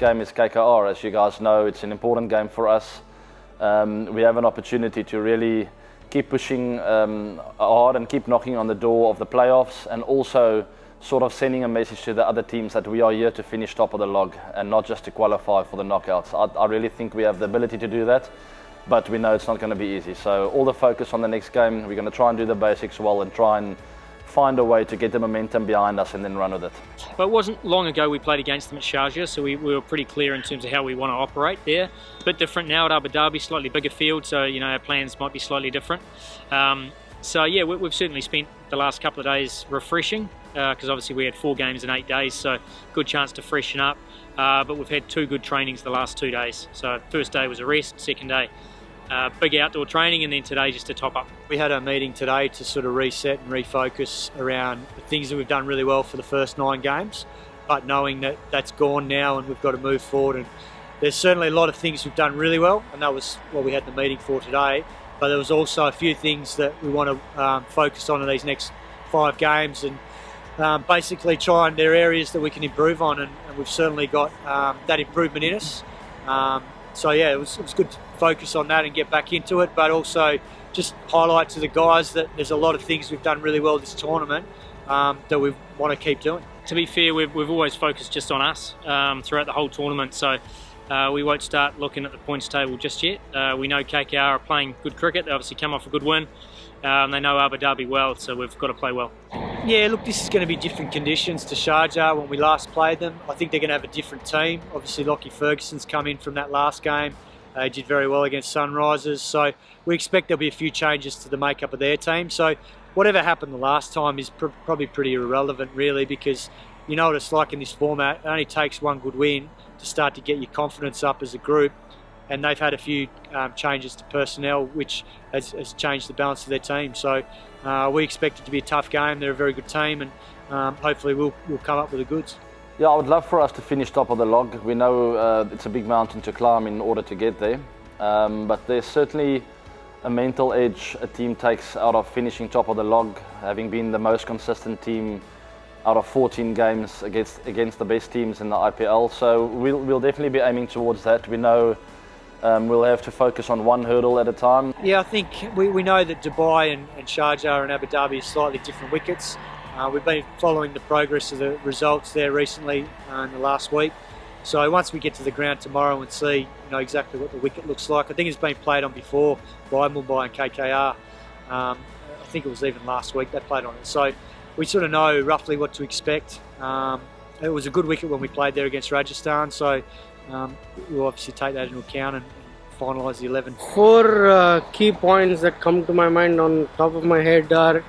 game is KKR. As you guys know, it's an important game for us. We have an opportunity to really keep pushing hard and keep knocking on the door of the playoffs, and also sort of sending a message to the other teams that we are here to finish top of the log and not just to qualify for the knockouts. I really think we have the ability to do that, but we know it's not going to be easy. So all the focus on the next game. We're going to try and do the basics well and try and find a way to get the momentum behind us and then run with it. But it wasn't long ago we played against them at Sharjah, so we were pretty clear in terms of how we want to operate there. A bit different now at Abu Dhabi, slightly bigger field, so our plans might be slightly different. So yeah, we've certainly spent the last couple of days refreshing, because obviously we had 4 games in 8 days, so good chance to freshen up. But we've had 2 good trainings the last 2 days. So first day was a rest, second day big outdoor training, and then today just to top up. We had a meeting today to sort of reset and refocus around the things that we've done really well for the first 9 games, but knowing that that's gone now and we've got to move forward. And there's certainly a lot of things we've done really well, and that was what we had the meeting for today. But there was also a few things that we want to focus on in these next 5 games, and basically there are areas that we can improve on, and we've certainly got that improvement in us. So yeah, it was good to focus on that and get back into it, but also just highlight to the guys that there's a lot of things we've done really well this tournament that we want to keep doing. To be fair, we've always focused just on us throughout the whole tournament, so we won't start looking at the points table just yet. We know KKR are playing good cricket. They obviously come off a good win. They know Abu Dhabi well, so we've got to play well. Yeah, look, this is going to be different conditions to Sharjah when we last played them. I think they're going to have a different team. Obviously, Lockie Ferguson's come in from that last game. He did very well against Sunrisers, so we expect there'll be a few changes to the makeup of their team. So whatever happened the last time is probably pretty irrelevant, really, because you know what it's like in this format. It only takes one good win to start to get your confidence up as a group. And they've had a few changes to personnel, which has changed the balance of their team. So we expect it to be a tough game. They're a very good team, and hopefully we'll come up with the goods. Yeah, I would love for us to finish top of the log. We know it's a big mountain to climb in order to get there, but there's certainly a mental edge a team takes out of finishing top of the log, having been the most consistent team out of 14 games against the best teams in the IPL. So we'll definitely be aiming towards that. We know we'll have to focus on one hurdle at a time. Yeah, I think we know that Dubai and Sharjah and Abu Dhabi are slightly different wickets. We've been following the progress of the results there recently in the last week. So once we get to the ground tomorrow and see exactly what the wicket looks like, I think it's been played on before by Mumbai and KKR. I think it was even last week they played on it. So we sort of know roughly what to expect. It was a good wicket when we played there against Rajasthan, so we'll obviously take that into account and finalise the 11. 4 key points that come to my mind on top of my head are,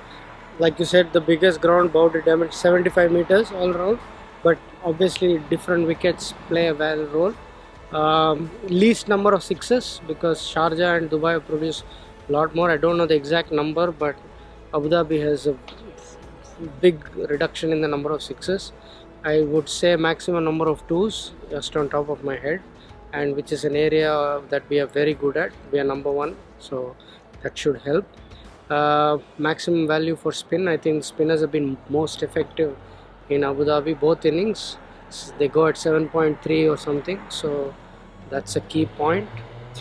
like you said, the biggest ground, boundary damage 75 meters all around, but obviously different wickets play a valid role. Least number of sixes, because Sharjah and Dubai have produced a lot more. I don't know the exact number, but Abu Dhabi has a big reduction in the number of sixes. I would say maximum number of 2s, just on top of my head, and which is an area that we are very good at. We are number 1, so that should help. Maximum value for spin. I think spinners have been most effective in Abu Dhabi, both innings. They go at 7.3 or something, so that's a key point.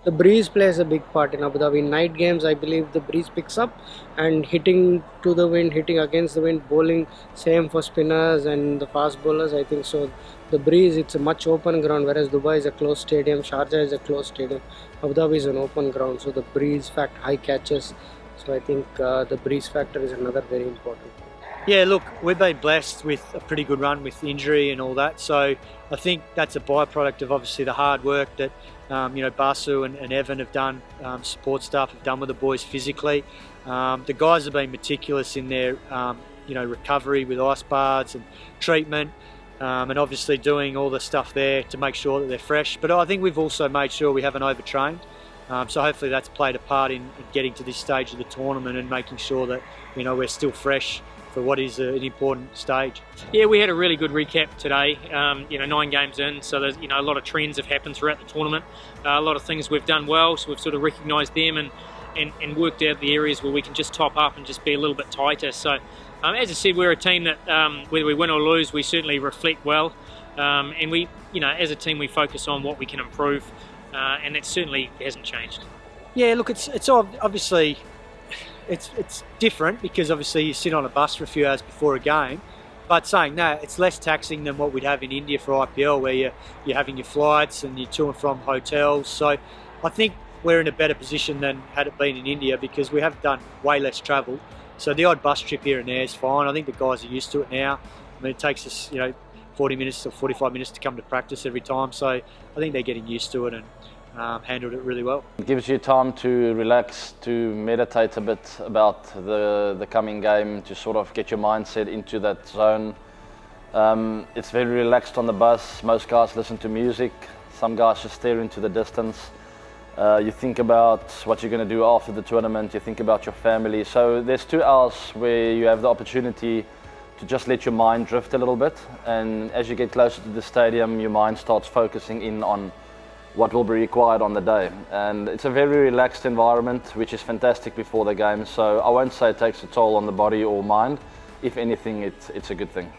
The breeze plays a big part in Abu Dhabi. In night games, I believe the breeze picks up, and hitting to the wind, hitting against the wind, bowling, same for spinners and the fast bowlers, I think so. The breeze, it's a much open ground, whereas Dubai is a closed stadium, Sharjah is a closed stadium, Abu Dhabi is an open ground, so the breeze fact, high catches. So I think the breeze factor is another very important. Yeah, look, we've been blessed with a pretty good run with injury and all that, so I think that's a byproduct of obviously the hard work that Basu and Evan have done, support staff have done with the boys physically. The guys have been meticulous in their recovery with ice baths and treatment, and obviously doing all the stuff there to make sure that they're fresh. But I think we've also made sure we haven't overtrained. So hopefully that's played a part in getting to this stage of the tournament and making sure that we're still fresh for what is an important stage. Yeah, we had a really good recap today. 9 games in, so there's a lot of trends have happened throughout the tournament. A lot of things we've done well, so we've sort of recognised them and worked out the areas where we can just top up and just be a little bit tighter. So as I said, we're a team that whether we win or lose, we certainly reflect well. And we you know, as a team we focus on what we can improve, and it certainly hasn't changed. Yeah, look, it's obviously it's different because obviously you sit on a bus for a few hours before a game. But saying that, it's less taxing than what we'd have in India for IPL, where you're having your flights and you're to and from hotels. So I think we're in a better position than had it been in India because we have done way less travel. So the odd bus trip here and there is fine. I think the guys are used to it now. I mean, it takes us, 40 minutes or 45 minutes to come to practice every time. So I think they're getting used to it and handled it really well. It gives you time to relax, to meditate a bit about the coming game, to sort of get your mindset into that zone. It's very relaxed on the bus. Most guys listen to music. Some guys just stare into the distance. You think about what you're going to do after the tournament. You think about your family. So there's 2 hours where you have the opportunity to just let your mind drift a little bit. And as you get closer to the stadium, your mind starts focusing in on what will be required on the day. And it's a very relaxed environment, which is fantastic before the game. So I won't say it takes a toll on the body or mind. If anything, it's a good thing.